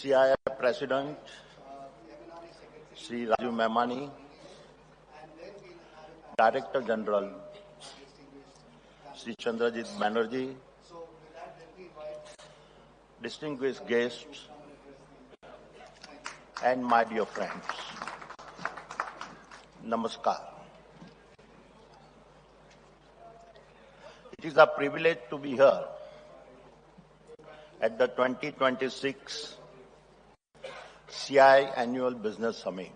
CII President, Sri Raju Memani, Director General, Sri Chandrajit Banerjee, distinguished guests, and my dear friends, Namaskar. It is a privilege to be here at the 2026 CII Annual Business Summit.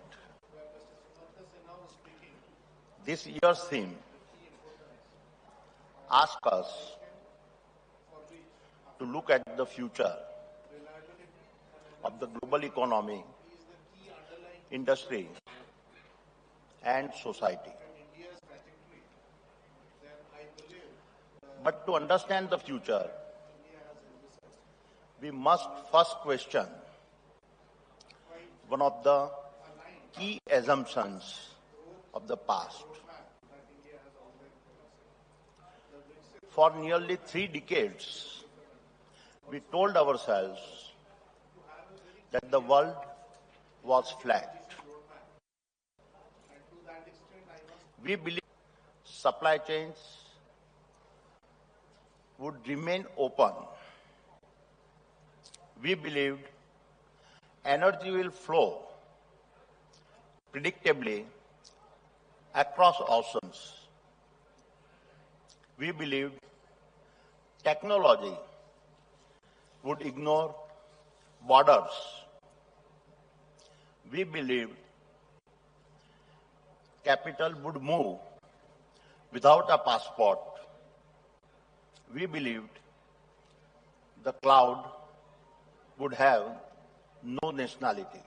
This year's theme asks us to look at the future of the global economy, industry, and society. But to understand the future, we must first question one of the key assumptions of the past. For nearly 3 decades, we told ourselves that the world was flat. We believed supply chains would remain open. We believed energy will flow predictably across oceans. We believed technology would ignore borders. We believed capital would move without a passport. We believed the cloud would have no nationality.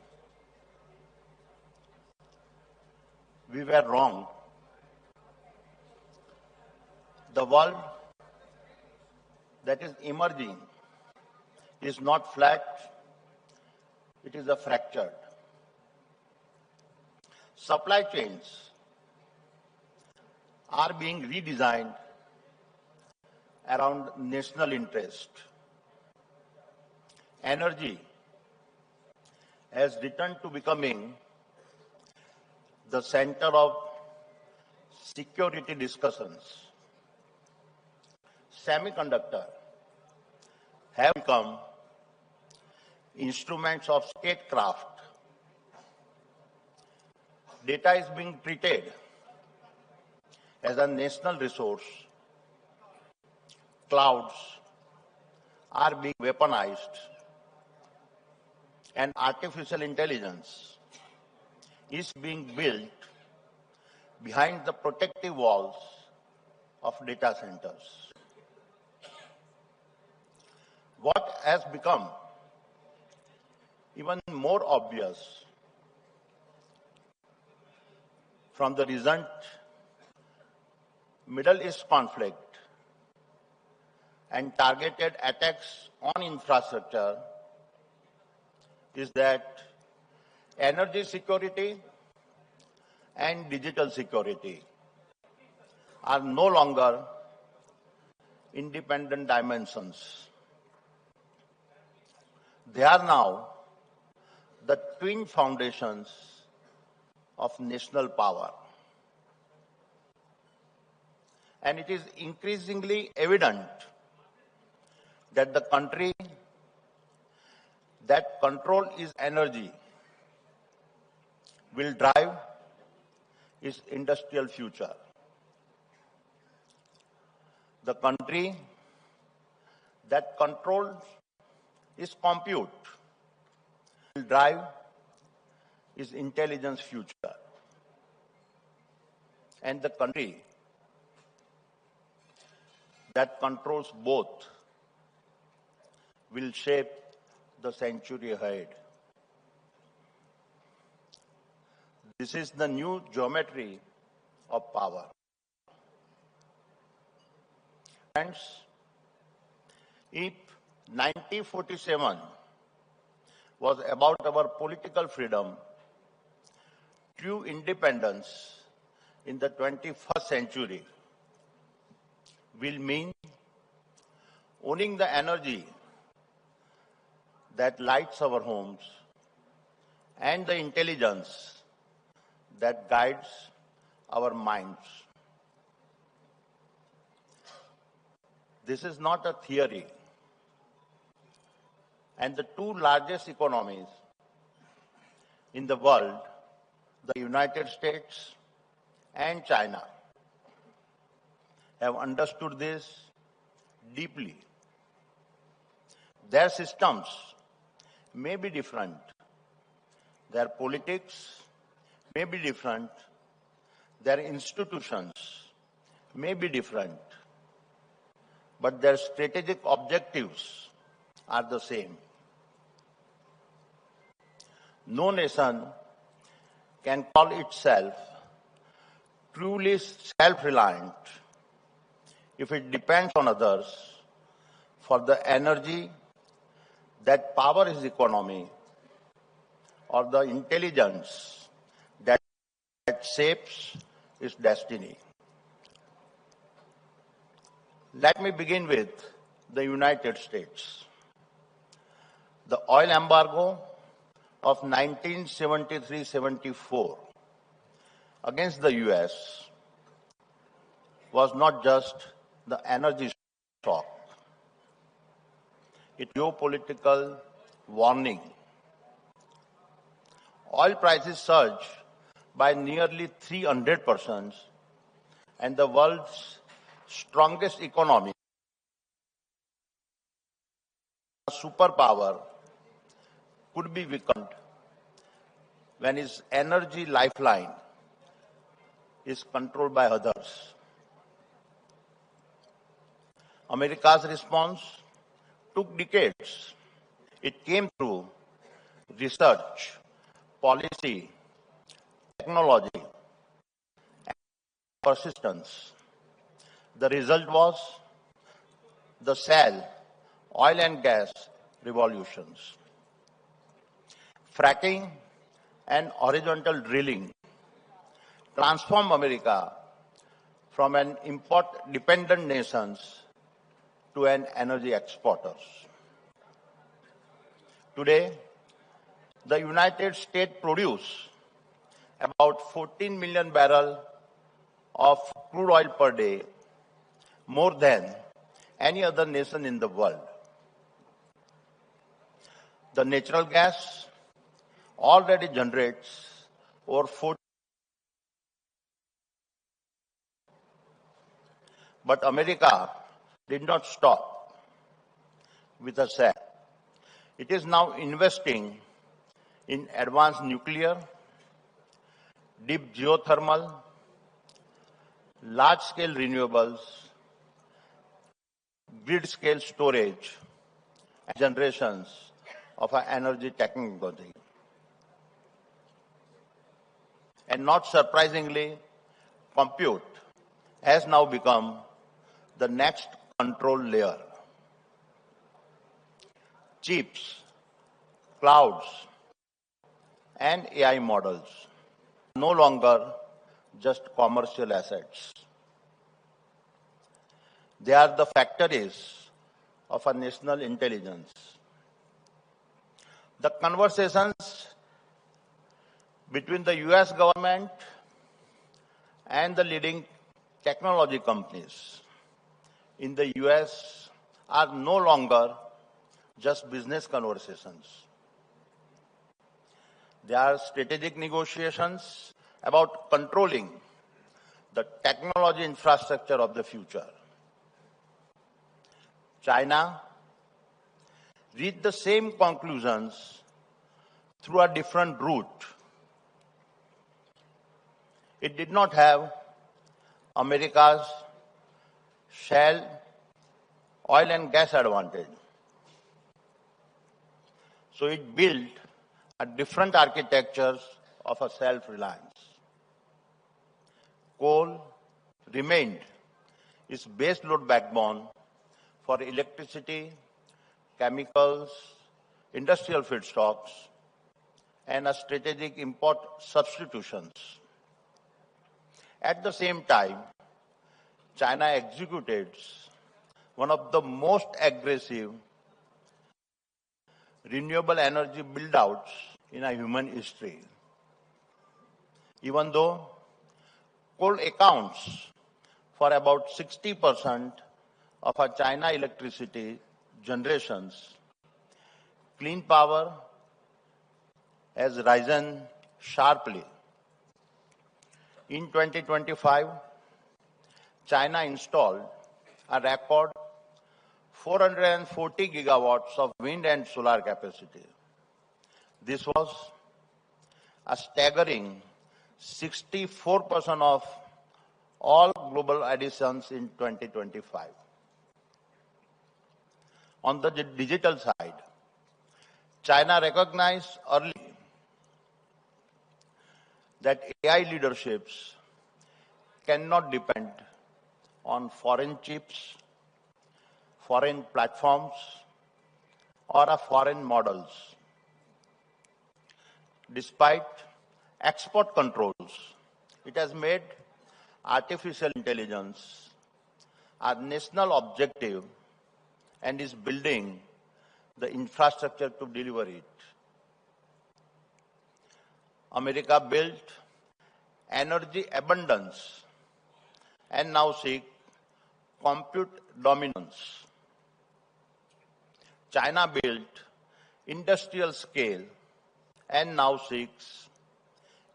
We were wrong. The world that is emerging is not flat, it is a fractured. Supply chains are being redesigned around national interest. Energy has returned to becoming the center of security discussions. Semiconductors have become instruments of statecraft. Data is being treated as a national resource. Clouds are being weaponized, and artificial intelligence is being built behind the protective walls of data centers. What has become even more obvious from the recent Middle East conflict and targeted attacks on infrastructure is that energy security and digital security are no longer independent dimensions. They are now the twin foundations of national power. And it is increasingly evident that the country that controls its energy will drive its industrial future. The country that controls its compute will drive its intelligence future. And the country that controls both will shape the century ahead. This is the new geometry of power. Friends, if 1947 was about our political freedom, true independence in the 21st century will mean owning the energy that lights our homes and the intelligence that guides our minds. This is not a theory. And the two largest economies in the world, the United States and China, have understood this deeply. Their systems may be different. Their politics may be different. Their institutions may be different. But their strategic objectives are the same. No nation can call itself truly self-reliant if it depends on others for the energy that powers its economy or the intelligence that shapes its destiny. Let me begin with the United States. The oil embargo of 1973-74 against the US was not just the energy shock. It was a geopolitical warning. Oil prices surged by nearly 300%, and the world's strongest economy, a superpower, could be weakened when its energy lifeline is controlled by others. America's response took decades. It came through research, policy, technology, and persistence. The result was the shale, oil and gas revolutions. Fracking and horizontal drilling transformed America from an import-dependent nation to an energy exporter. Today, the United States produces about 14 million barrels of crude oil per day, more than any other nation in the world. The natural gas already generates over 40. But America did not stop with a shale. It is now investing in advanced nuclear, deep geothermal, large-scale renewables, grid-scale storage, and generations of our energy technology. And not surprisingly, compute has now become the next control layer. Chips, clouds, and AI models are no longer just commercial assets. They are the factories of our national intelligence. The conversations between the US government and the leading technology companies in the US are no longer just business conversations. They are strategic negotiations about controlling the technology infrastructure of the future. China reached the same conclusions through a different route. It did not have America's shale, oil and gas advantage. So it built a different architecture of a self-reliance. Coal remained its base load backbone for electricity, chemicals, industrial feedstocks, and a strategic import substitutions. At the same time, China executed one of the most aggressive renewable energy build-outs in a human history. Even though coal accounts for about 60% of our China electricity generations, clean power has risen sharply. In 2025, China installed a record 440 gigawatts of wind and solar capacity. This was a staggering 64% of all global additions in 2025. On the digital side, China recognized early that AI leaderships cannot depend on foreign chips, foreign platforms, or foreign models. Despite export controls, it has made artificial intelligence a national objective and is building the infrastructure to deliver it. America built energy abundance and now seeks compute dominance. China built industrial scale and now seeks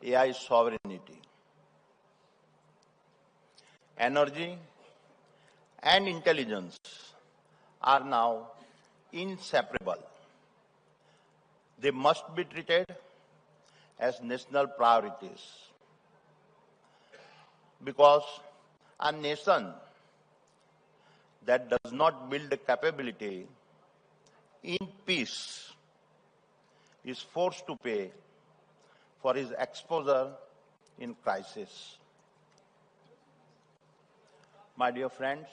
AI sovereignty. Energy and intelligence are now inseparable. They must be treated as national priorities. Because a nation that does not build a capability in peace is forced to pay for his exposure in crisis. My dear friends,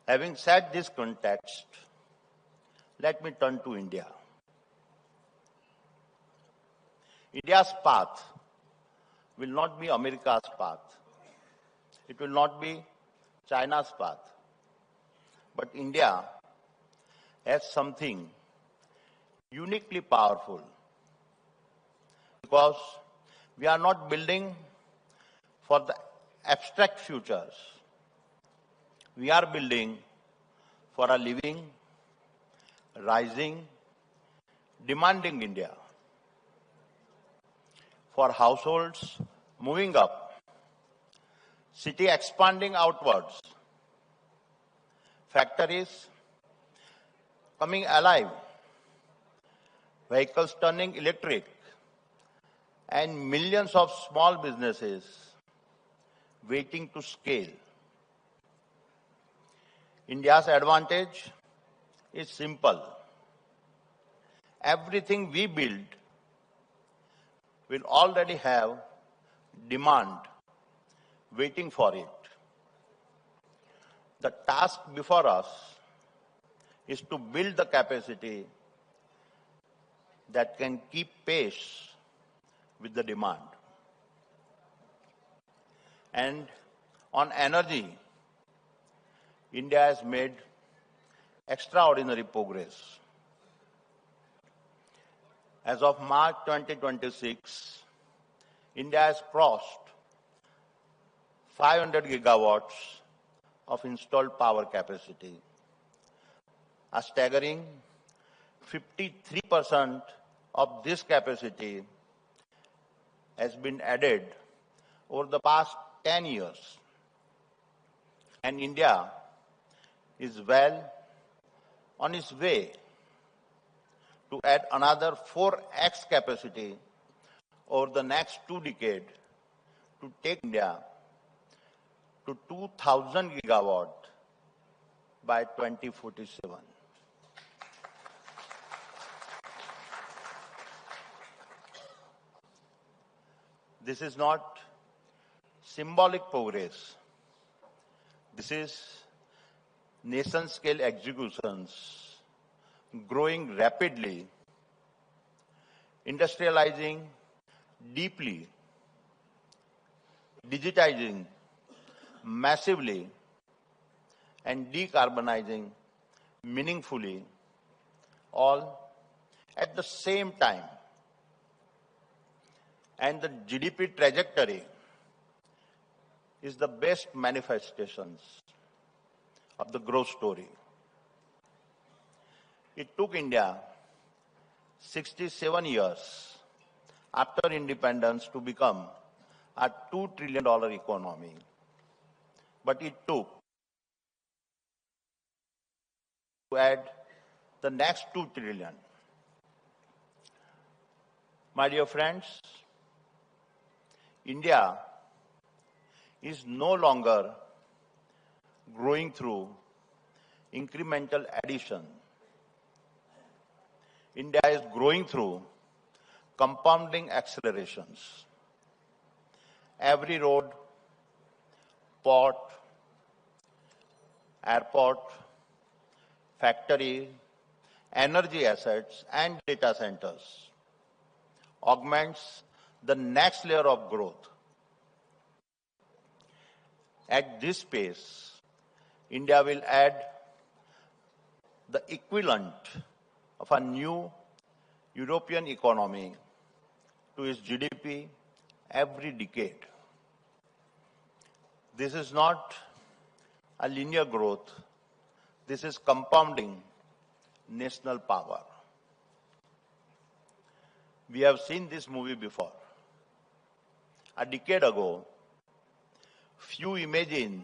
having set this context, let me turn to India. India's path will not be America's path. It will not be China's path. But India has something uniquely powerful because we are not building for the abstract futures. We are building for a living, rising, demanding India. For households moving up, city expanding outwards, factories coming alive, vehicles turning electric, and millions of small businesses waiting to scale. India's advantage is simple. Everything we build will already have demand waiting for it. The task before us is to build the capacity that can keep pace with the demand. And on energy, India has made extraordinary progress. As of March 2026, India has crossed 500 gigawatts of installed power capacity. A staggering 53% of this capacity has been added over the past 10 years. And India is well on its way to add another 4x capacity over the next 2 decades to take India to 2,000 gigawatt by 2047. This is not symbolic progress. This is nation-scale executions growing rapidly, industrializing deeply, digitizing massively, and decarbonizing meaningfully all at the same time. And the GDP trajectory is the best manifestations of the growth story. It took India 67 years after independence to become a $2 trillion economy. But it took to add the next 2 trillion. My dear friends, India is no longer growing through incremental addition. India is growing through compounding accelerations. Every road, port, airport, factory, energy assets, and data centers augments the next layer of growth. At this pace, India will add the equivalent of a new European economy to its GDP every decade. This is not a linear growth. This is compounding national power. We have seen this movie before. A decade ago, few imagined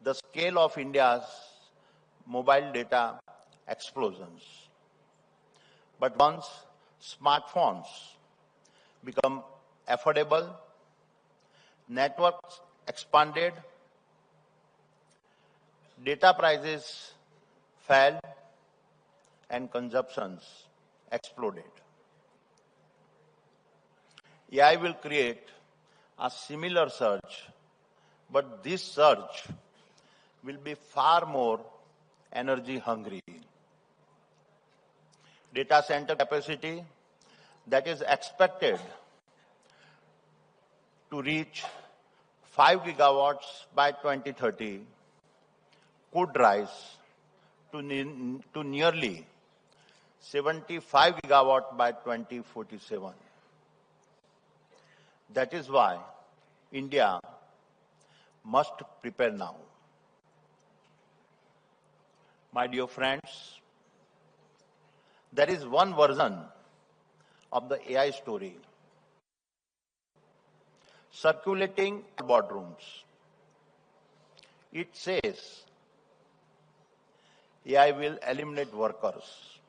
the scale of India's mobile data explosions. But once smartphones become affordable, networks expanded, data prices fell, and consumptions exploded. AI will create a similar surge, but this surge will be far more energy hungry. Data center capacity that is expected to reach 5 gigawatts by 2030 could rise to nearly 75 gigawatts by 2047. That is why India must prepare now. My dear friends, there is one version of the AI story circulating in boardrooms. It says AI will eliminate workers.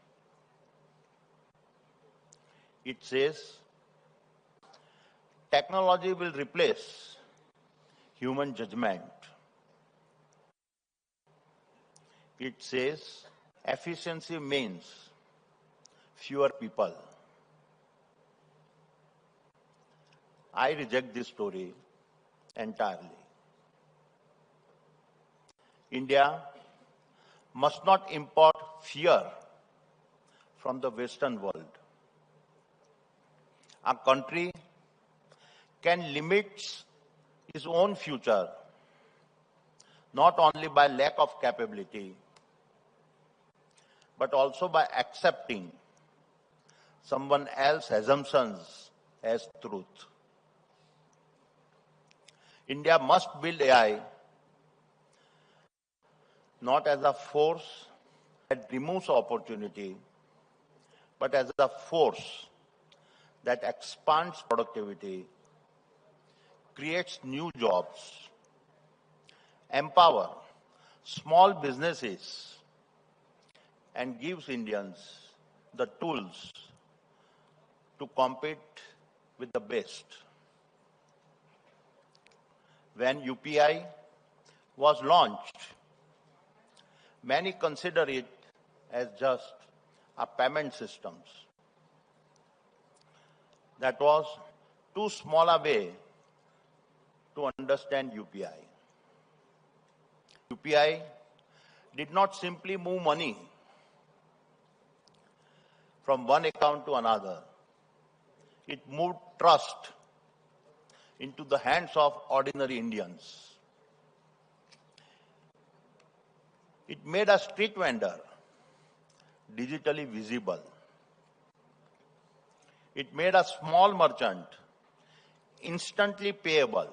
It says technology will replace human judgment. It says efficiency means fewer people. I reject this story entirely. India must not import fear from the Western world. A country can limit its own future not only by lack of capability, but also by accepting someone else's assumptions as truth. India must build AI not as a force that removes opportunity, but as a force that expands productivity, creates new jobs, empower small businesses, and gives Indians the tools to compete with the best. When UPI was launched, many consider it as just a payment system. That was too small a way to understand UPI. UPI did not simply move money from one account to another. It moved trust into the hands of ordinary Indians. It made a street vendor digitally visible. It made a small merchant instantly payable.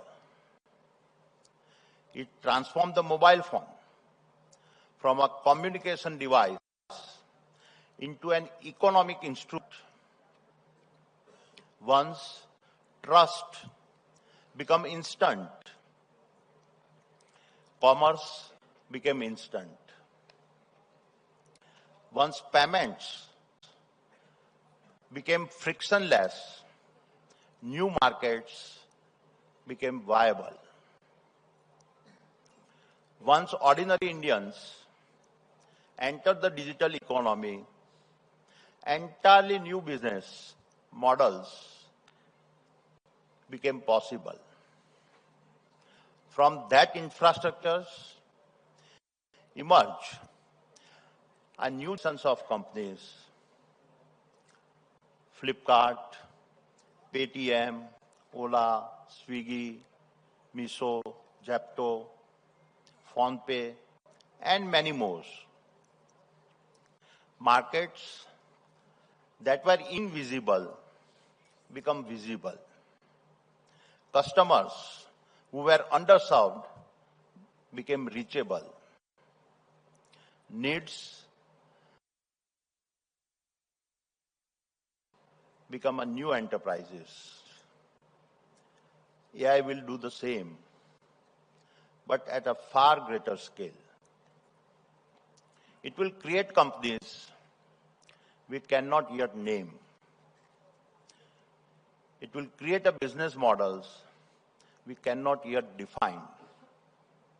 It transformed the mobile phone from a communication device into an economic instrument. Once trust became instant, commerce became instant. Once payments became frictionless, new markets became viable. Once ordinary Indians entered the digital economy, entirely new business models became possible. From that infrastructures emerged a new sense of companies: Flipkart, Paytm, Ola, Swiggy, Miso, Zepto, PhonePe, and many more. Markets that were invisible become visible. Customers who were underserved became reachable. Needs become a new enterprises. AI will do the same, but at a far greater scale. It will create companies we cannot yet name. It will create a business models we cannot yet define.